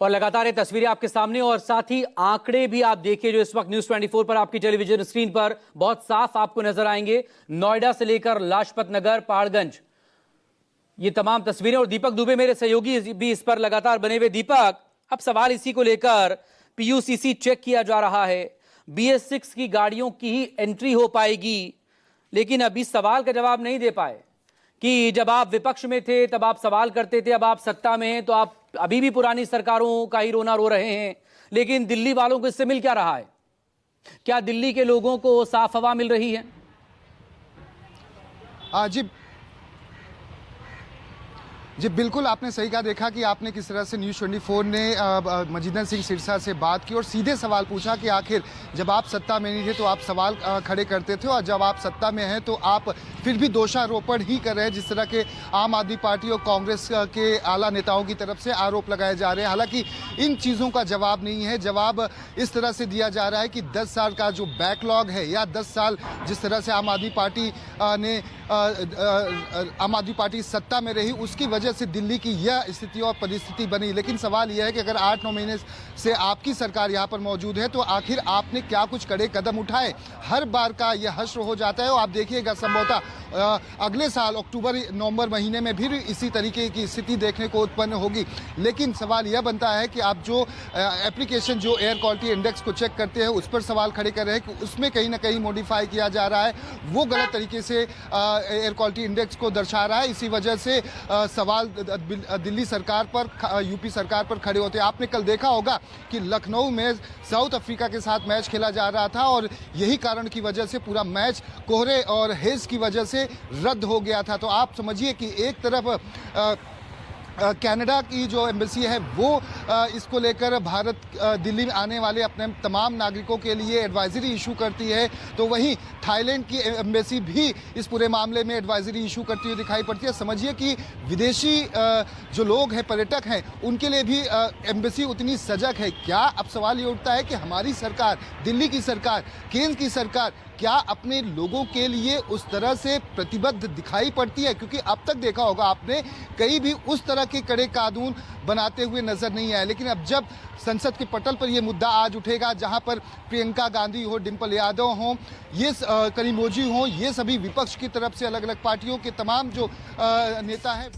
और लगातार ये तस्वीरें आपके सामने और साथ ही आंकड़े भी आप देखिए जो इस वक्त न्यूज 24 पर आपकी टेलीविजन स्क्रीन पर बहुत साफ आपको नजर आएंगे। नोएडा से लेकर लाजपत नगर, पहाड़गंज, ये तमाम तस्वीरें। और दीपक दुबे मेरे सहयोगी भी इस पर लगातार बने हुए। दीपक, अब सवाल इसी को लेकर पीयूसीसी चेक किया जा रहा है, BS6 की गाड़ियों की ही एंट्री हो पाएगी, लेकिन अभी सवाल का जवाब नहीं दे पाए कि जब आप विपक्ष में थे तब आप सवाल करते थे, अब आप सत्ता में हैं तो आप अभी भी पुरानी सरकारों का ही रोना रो रहे हैं। लेकिन दिल्ली वालों को इससे मिल क्या रहा है? क्या दिल्ली के लोगों को साफ हवा मिल रही है? जी बिल्कुल, आपने सही कहा। देखा कि आपने किस तरह से न्यूज़ 24 ने मजिंदर सिंह सिरसा से बात की और सीधे सवाल पूछा कि आखिर जब आप सत्ता में नहीं थे तो आप सवाल खड़े करते थे और जब आप सत्ता में हैं तो आप फिर भी दोषारोपण ही कर रहे हैं, जिस तरह के आम आदमी पार्टी और कांग्रेस के आला नेताओं की तरफ से आरोप लगाए जा रहे हैं। हालांकि इन चीज़ों का जवाब नहीं है। जवाब इस तरह से दिया जा रहा है कि 10 साल का जो बैकलॉग है या 10 साल जिस तरह से आम आदमी पार्टी सत्ता में रही, उसकी वजह से दिल्ली की यह स्थिति और परिस्थिति बनी। लेकिन सवाल यह है कि अगर 8-9 महीने से आपकी सरकार यहां पर मौजूद है तो आखिर आपने क्या कुछ कड़े कदम उठाए? हर बार का यह हश्र हो जाता है और आप देखिएगा संभवतः अगले साल अक्टूबर-नवंबर महीने में भी इसी तरीके की स्थिति देखने को उत्पन्न होगी। लेकिन सवाल यह बनता है कि आप जो एप्लीकेशन जो एयर क्वालिटी इंडेक्स को चेक करते हैं उस पर सवाल खड़े कर रहे हैं कि उसमें कहीं ना कहीं मॉडिफाई किया जा रहा है, वो गलत तरीके से एयर क्वालिटी इंडेक्स को दर्शा रहा है। इसी वजह से सवाल दिल्ली सरकार पर, यूपी सरकार पर खड़े होते हैं। आपने कल देखा होगा कि लखनऊ में साउथ अफ्रीका के साथ मैच खेला जा रहा था और यही कारण की वजह से पूरा मैच कोहरे और हेज की वजह से रद्द हो गया था। तो आप समझिए कि एक तरफ कनाडा की जो एम्बेसी है वो इसको लेकर भारत दिल्ली में आने वाले अपने तमाम नागरिकों के लिए एडवाइजरी इशू करती है, तो वहीं थाईलैंड की एम्बेसी भी इस पूरे मामले में एडवाइजरी इशू करती हुई दिखाई पड़ती है। समझिए कि विदेशी जो लोग हैं, पर्यटक हैं, उनके लिए भी एम्बेसी उतनी सजग है क्या? अब सवाल ये उठता है कि हमारी सरकार, दिल्ली की सरकार, केंद्र की सरकार क्या अपने लोगों के लिए उस तरह से प्रतिबद्ध दिखाई पड़ती है? क्योंकि अब तक देखा होगा आपने कहीं भी उस तरह के कड़े कानून बनाते हुए नजर नहीं आए। लेकिन अब जब संसद के पटल पर यह मुद्दा आज उठेगा, जहां पर प्रियंका गांधी हो, डिंपल यादव हो, ये करीमोजी हो, ये सभी विपक्ष की तरफ से अलग अलग पार्टियों के तमाम जो नेता हैं